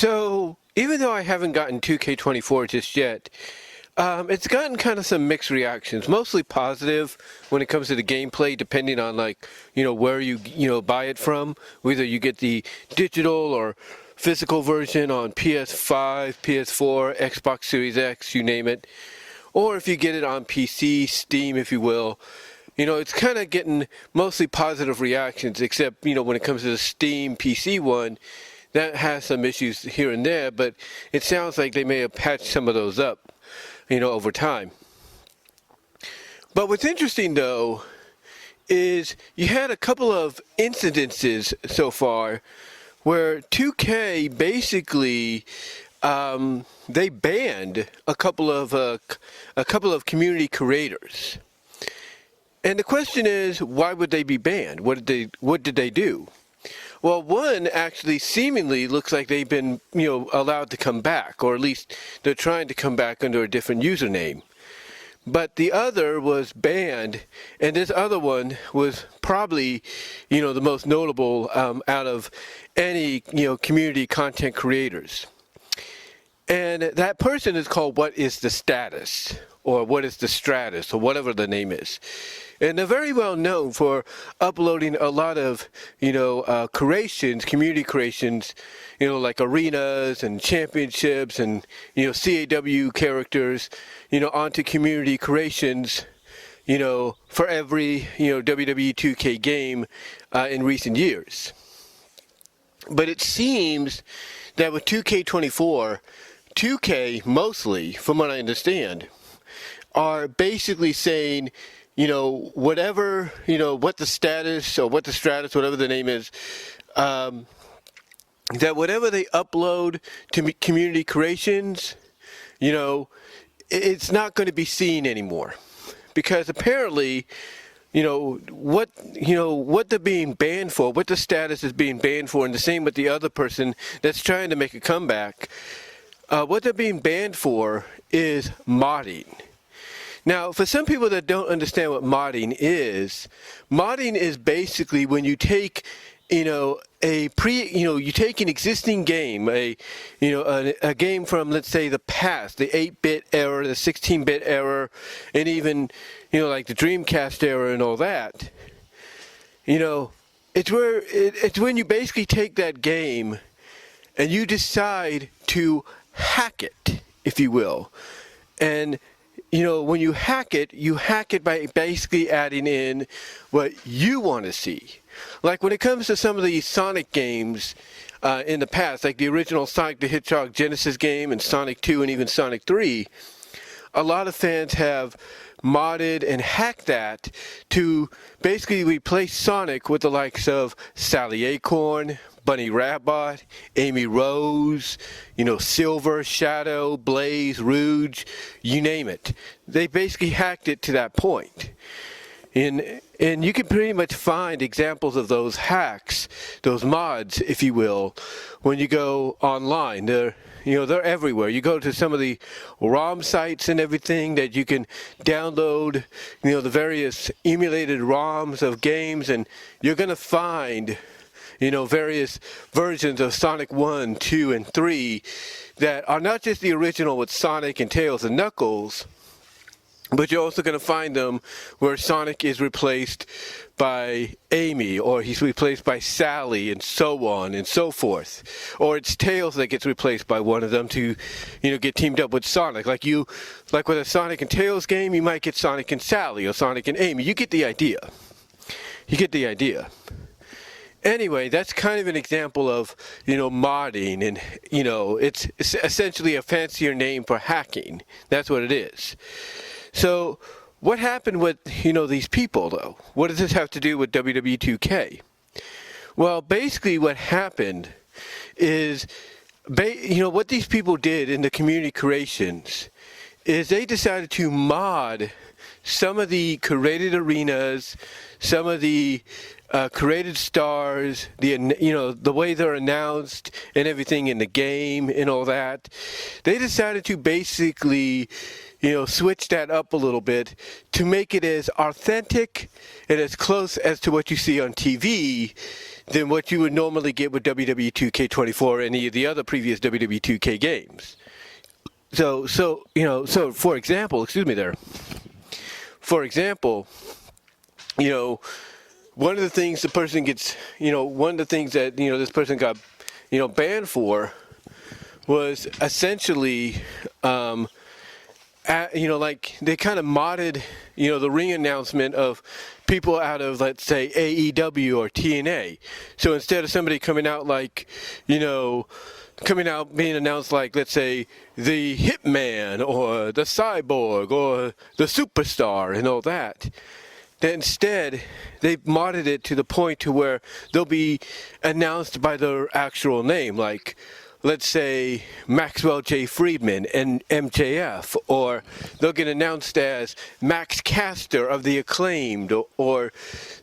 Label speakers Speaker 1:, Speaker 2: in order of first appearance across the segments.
Speaker 1: So, even though I haven't gotten 2K24 just yet, it's gotten kind of some mixed reactions, mostly positive when it comes to the gameplay, depending on where you buy it from, whether you get the digital or physical version on PS5, PS4, Xbox Series X, you name it, or if you get it on PC, Steam, if you will. It's kind of getting mostly positive reactions, except, when it comes to the Steam PC one, that has some issues here and there, but it sounds like they may have patched some of those up, over time. But what's interesting, though, is you had a couple of incidences so far where 2K basically they banned a couple of community creators. And the question is, why would they be banned? What did they do? Well, one actually seemingly looks like they've been, allowed to come back, or at least they're trying to come back under a different username. But the other was banned, and this other one was probably, the most notable out of any, community content creators. And that person is called WhatsTheStatus, or WhatsTheStatus, or whatever the name is. And they're very well known for uploading a lot of, community creations, like arenas and championships and, CAW characters, onto community creations, for every, WWE 2K game in recent years. But it seems that with 2K24, 2K mostly, from what I understand, are basically saying, whatever, what the status or what the stratus, whatever the name is, that whatever they upload to community creations, it's not going to be seen anymore. Because apparently, what they're being banned for, what the status is being banned for, and the same with the other person that's trying to make a comeback, what they're being banned for is modding. Now, for some people that don't understand what modding is basically when you take, you take an existing game, a game from, let's say, the past, the 8-bit era, the 16-bit era, and even, like the Dreamcast era and all that. It's when you basically take that game and you decide to hack it, if you will. And when you hack it by basically adding in what you want to see. Like when it comes to some of the Sonic games in the past, like the original Sonic the Hedgehog Genesis game and Sonic 2 and even Sonic 3, a lot of fans have modded and hacked that to basically replace Sonic with the likes of Sally Acorn, Bunny Rabbit, Amy Rose, Silver, Shadow, Blaze, Rouge, you name it. They basically hacked it to that point. And you can pretty much find examples of those hacks, those mods, if you will, when you go online. They're everywhere. You go to some of the ROM sites and everything that you can download, the various emulated ROMs of games, and you're going to find various versions of Sonic 1, 2, and 3 that are not just the original with Sonic and Tails and Knuckles, but you're also going to find them where Sonic is replaced by Amy, or he's replaced by Sally, and so on and so forth. Or it's Tails that gets replaced by one of them to, get teamed up with Sonic. Like with a Sonic and Tails game, you might get Sonic and Sally, or Sonic and Amy. You get the idea. Anyway, that's kind of an example of, modding, and, it's essentially a fancier name for hacking. That's what it is. So, what happened with, these people, though? What does this have to do with WWE 2K? Well, basically what happened is, what these people did in the community creations is they decided to mod some of the created arenas, some of the created stars, the way they're announced and everything in the game and all that. They decided to basically, switch that up a little bit to make it as authentic and as close as to what you see on TV than what you would normally get with WWE 2K24 or any of the other previous WWE 2K games. So for example, one of the things the person gets, one of the things that, this person got, banned for was essentially, like they kind of modded, the ring announcement of people out of, let's say, AEW or TNA. So instead of somebody coming out like, being announced like, let's say, the Hitman or the Cyborg or the Superstar and all that, that instead they've modded it to the point to where they'll be announced by their actual name, like, let's say, Maxwell J. Friedman and MJF, or they'll get announced as Max Caster of the Acclaimed, or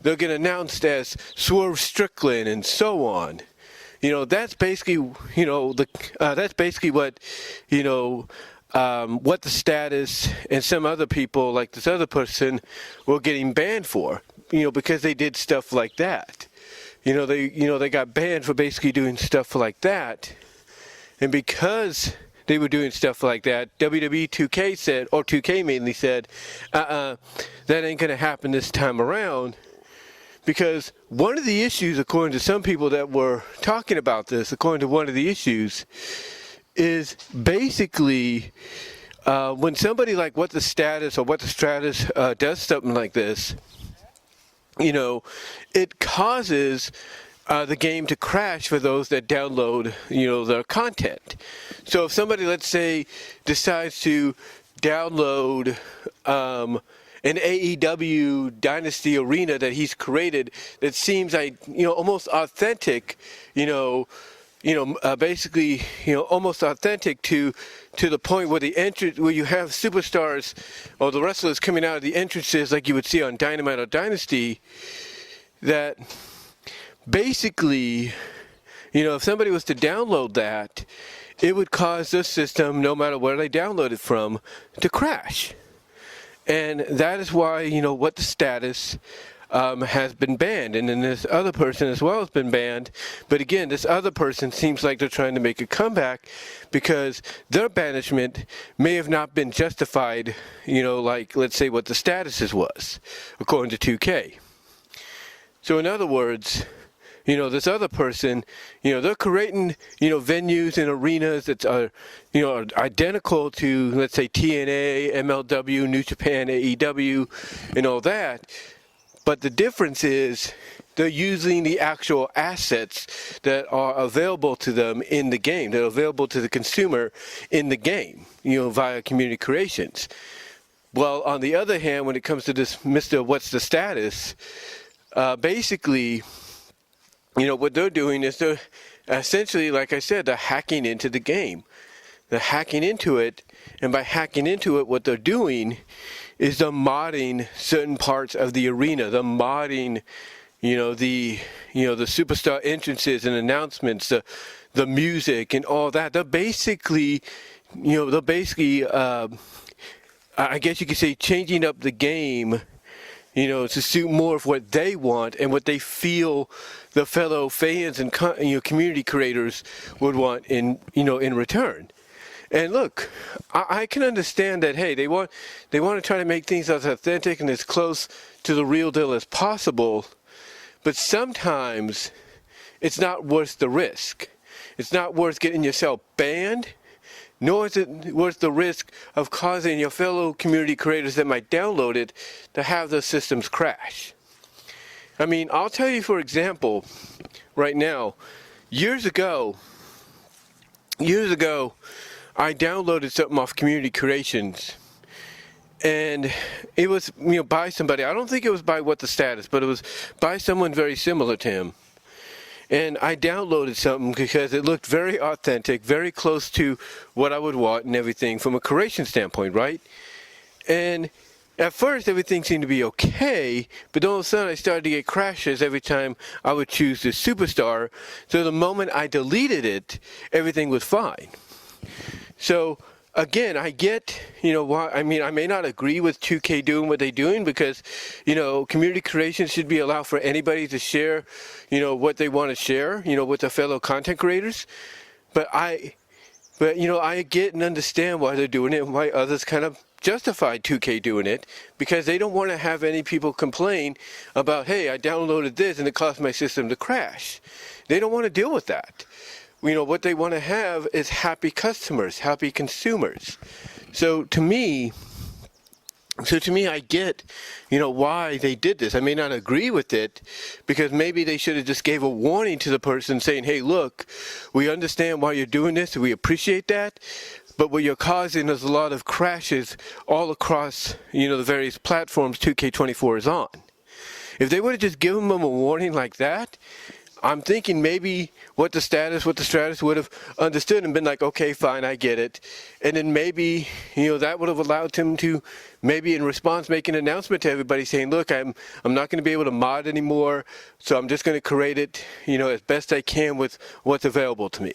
Speaker 1: they'll get announced as Swerve Strickland, and so on. That's basically, that's basically what, WhatsTheStatus and some other people, like this other person, were getting banned for, because they did stuff like that. They got banned for basically doing stuff like that. And because they were doing stuff like that, WWE 2K said, or 2K mainly said, that ain't going to happen this time around. Because one of the issues, according to some people that were talking about this, according to one of the issues, is basically when somebody like WhatsTheStatus or WhatsTheStatus does something like this, it causes the game to crash for those that download, their content. So if somebody, let's say, decides to download an AEW Dynasty Arena that he's created that seems like, almost authentic, basically, almost authentic to the point where where you have superstars or the wrestlers coming out of the entrances like you would see on Dynamite or Dynasty, that basically, if somebody was to download that, it would cause the system, no matter where they download it from, to crash. And that is why, WhatsTheStatus has been banned. And then this other person as well has been banned. But again, this other person seems like they're trying to make a comeback because their banishment may have not been justified, like, let's say, WhatsTheStatus was, according to 2K. So in other words, this other person, they're creating, venues and arenas that are, identical to, let's say, TNA, MLW, New Japan, AEW, and all that. But the difference is they're using the actual assets that are available to them in the game, that are available to the consumer in the game, via community creations. Well, on the other hand, when it comes to this Mr. WhatsTheStatus, basically, what they're doing is they're essentially, like I said, they're hacking into the game. They're hacking into it, and by hacking into it, what they're doing is they're modding certain parts of the arena. They're modding, the superstar entrances and announcements, the music and all that. They're basically, I guess you could say, changing up the game, to suit more of what they want and what they feel the fellow fans and community creators would want in return. And look, I can understand that. Hey, they want to try to make things as authentic and as close to the real deal as possible, but sometimes it's not worth the risk. It's not worth getting yourself banned, nor is it worth the risk of causing your fellow community creators that might download it to have those systems crash. I mean, I'll tell you, for example, right now, years ago, I downloaded something off Community Creations, and it was, by somebody. I don't think it was by WhatsTheStatus, but it was by someone very similar to him. And I downloaded something because it looked very authentic, very close to what I would want and everything from a creation standpoint, right? And at first, everything seemed to be okay, but all of a sudden, I started to get crashes every time I would choose this superstar. So the moment I deleted it, everything was fine. So again, I get, why. I mean, I may not agree with 2K doing what they're doing because, community creation should be allowed for anybody to share, what they want to share, with their fellow content creators. But I get and understand why they're doing it and why others kind of justify 2K doing it, because they don't want to have any people complain about, hey, I downloaded this and it caused my system to crash. They don't want to deal with that. What they want to have is happy customers, happy consumers. So to me, I get, why they did this. I may not agree with it because maybe they should have just gave a warning to the person saying, hey, look, we understand why you're doing this. We appreciate that. But what you're causing is a lot of crashes all across, the various platforms 2K24 is on. If they would have just given them a warning like that, I'm thinking maybe WhatsTheStatus would have understood and been like, okay, fine, I get it. And then maybe, that would have allowed him to maybe in response make an announcement to everybody saying, look, I'm not going to be able to mod anymore, so I'm just going to create it, as best I can with what's available to me.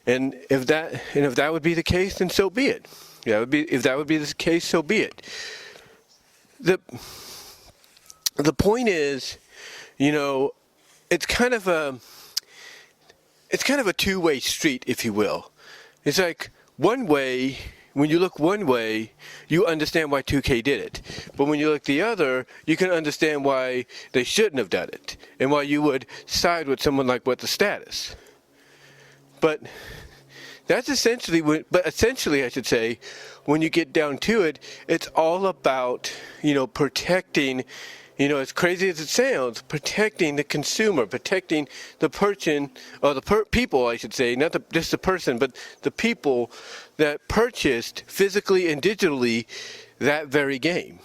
Speaker 1: And if that would be the case, then so be it. If that would be the case, so be it. The point is, it's kind of a two-way street, if you will. It's like one way, when you look one way, you understand why 2K did it. But when you look the other, you can understand why they shouldn't have done it and why you would side with someone like WhatsTheStatus. But that's essentially I should say, when you get down to it, it's all about, protecting, as crazy as it sounds, protecting the consumer, protecting the person, or people, I should say, not just the person, but the people that purchased physically and digitally that very game.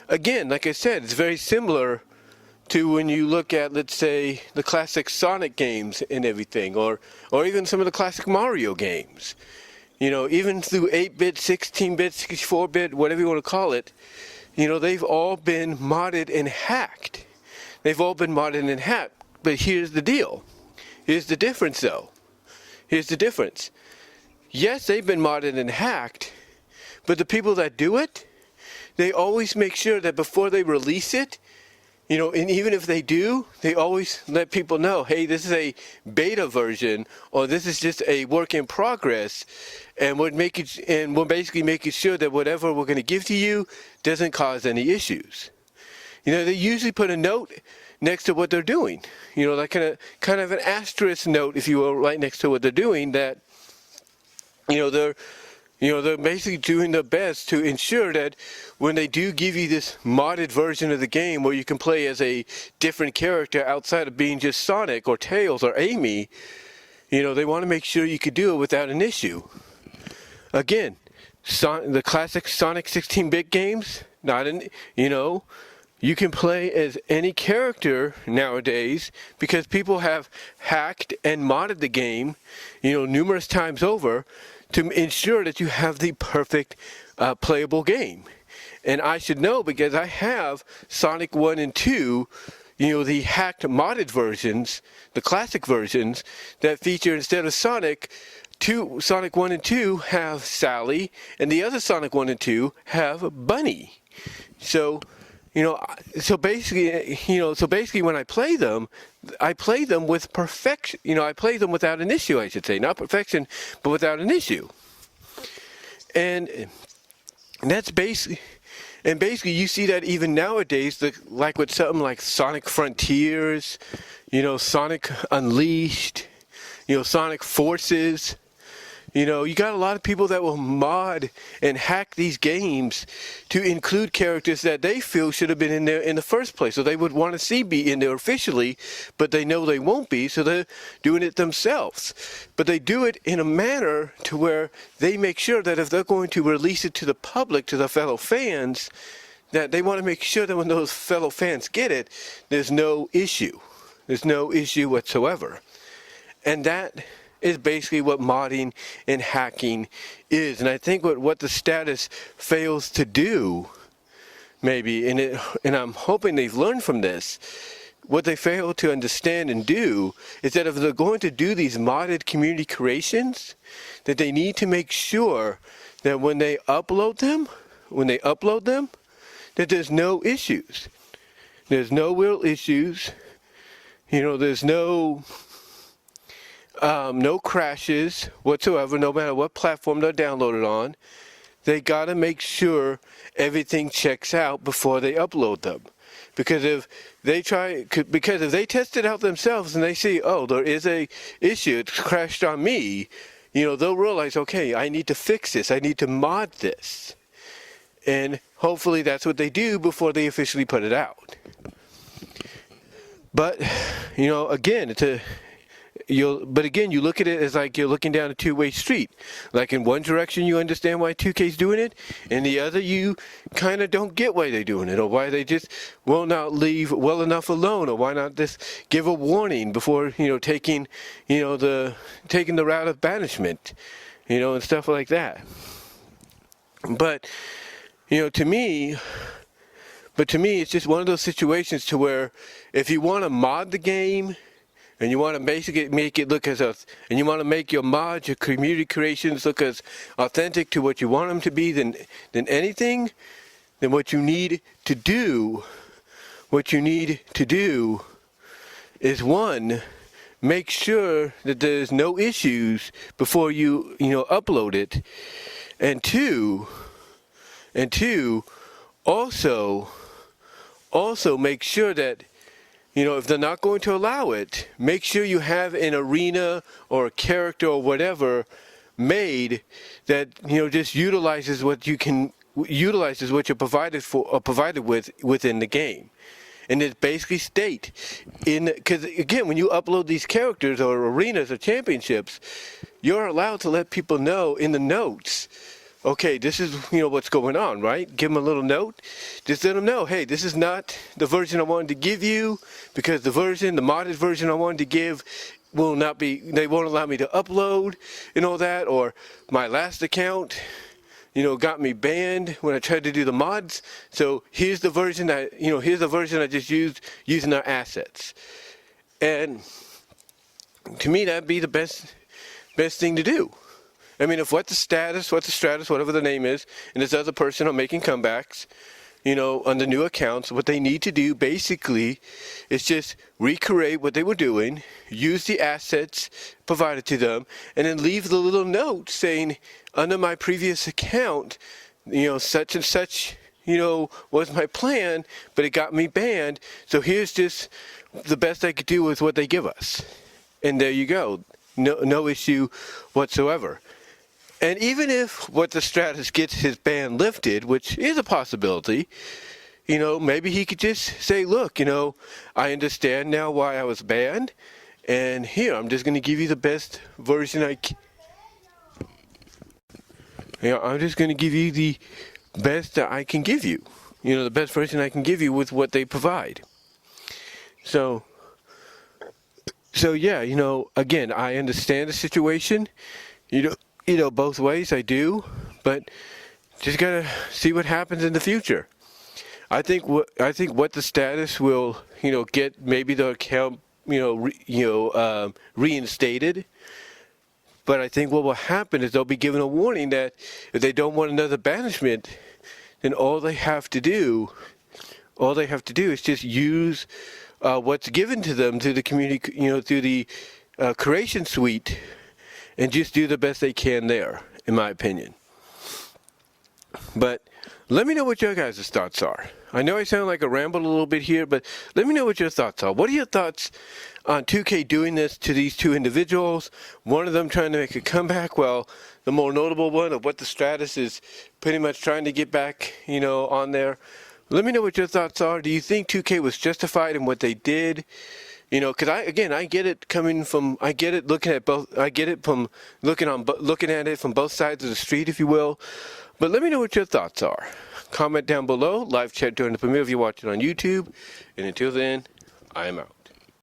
Speaker 1: Again, like I said, it's very similar to when you look at, let's say, the classic Sonic games and everything, or even some of the classic Mario games. Even through 8-bit, 16-bit, 64-bit, whatever you want to call it, they've all been modded and hacked. But here's the deal. Here's the difference, though. Here's the difference. Yes, they've been modded and hacked, but the people that do it, they always make sure that before they release it, and even if they do, they always let people know, hey, this is a beta version, or this is just a work in progress, and we're basically making sure that whatever we're going to give to you doesn't cause any issues. They usually put a note next to what they're doing, like kind of an asterisk note, if you will, right next to what they're doing, that they're basically doing their best to ensure that when they do give you this modded version of the game where you can play as a different character outside of being just Sonic or Tails or Amy, they want to make sure you could do it without an issue. Again, the classic Sonic 16-bit games, you can play as any character nowadays because people have hacked and modded the game, numerous times over to ensure that you have the perfect playable game. And I should know because I have Sonic 1 and 2, the hacked modded versions, the classic versions that feature instead of Sonic 1 and 2 have Sally, and the other Sonic 1 and 2 have Bunny. So basically when I play them with perfection. I play them without an issue, I should say. Not perfection, but without an issue. And that's basically you see that even nowadays, like with something like Sonic Frontiers, Sonic Unleashed, Sonic Forces. You got a lot of people that will mod and hack these games to include characters that they feel should have been in there in the first place. So they would want to see be in there officially, but they know they won't be, so they're doing it themselves. But they do it in a manner to where they make sure that if they're going to release it to the public, to their fellow fans, that they want to make sure that when those fellow fans get it, there's no issue. There's no issue whatsoever. And that is basically what modding and hacking is. And I think what WhatsTheStatus fails to do, maybe, and I'm hoping they've learned from this, to understand and do is that if they're going to do these modded community creations, that they need to make sure that when they upload them, that there's no issues. There's no real issues. There's no crashes whatsoever, no matter what platform they're downloaded on. They gotta make sure everything checks out before they upload them. Because if they test it out themselves and they see, oh, there is a issue, it's crashed on me, they'll realize, okay, I need to fix this, I need to mod this. And hopefully that's what they do before they officially put it out. But, again, you look at it as like you're looking down a two-way street. Like in one direction you understand why 2K's doing it, and the other you kind of don't get why they're doing it, or why they just will not leave well enough alone, or why not just give a warning before taking the route of banishment, and stuff like that. But to me, it's just one of those situations to where if you want to mod the game, and you want to basically make it look and you want to make your mods, your community creations look as authentic to what you want them to be than anything, then what you need to do is, one, make sure that there's no issues before you upload it, and two, also make sure that if they're not going to allow it, make sure you have an arena or a character or whatever made that just utilizes what you're provided with within the game. And it basically state because again, when you upload these characters or arenas or championships, you're allowed to let people know in the notes, okay, this is what's going on, right? Give them a little note. Just let them know, hey, this is not the version I wanted to give you, because the modded version I wanted to give they won't allow me to upload and all that, or my last account got me banned when I tried to do the mods. So here's the version I just used using our assets. And to me, that'd be the best thing to do. I mean, if WhatsTheStatus, whatever the name is, and this other person are making comebacks, on the new accounts, what they need to do basically is just recreate what they were doing, use the assets provided to them, and then leave the little note saying, under my previous account, such and such, was my plan, but it got me banned, so here's just the best I could do with what they give us. And there you go. No issue whatsoever. And even if WhatsTheStatus gets his ban lifted, which is a possibility, maybe he could just say, look, I understand now why I was banned, and here, I'm just going to give you the best version I'm just going to give you the best that I can give you, the best version I can give you with what they provide. So yeah, again, I understand the situation, both ways, I do, but just gotta see what happens in the future. I think WhatsTheStatus will, get maybe the account, reinstated. But I think what will happen is they'll be given a warning that if they don't want another banishment, then all they have to do is just use what's given to them through the community, through the creation suite, and just do the best they can there, in my opinion. But let me know what your guys' thoughts are. I know I sound like I rambled a little bit here, but let me know what your thoughts are. What are your thoughts on 2K doing this to these two individuals? One of them trying to make a comeback, while the more notable one of WhatsTheStatus is pretty much trying to get back, on there. Let me know what your thoughts are. Do you think 2K was justified in what they did? Because I get it looking at it from both sides of the street, if you will. But let me know what your thoughts are. Comment down below, live chat during the premiere if you're watching on YouTube. And until then, I am out.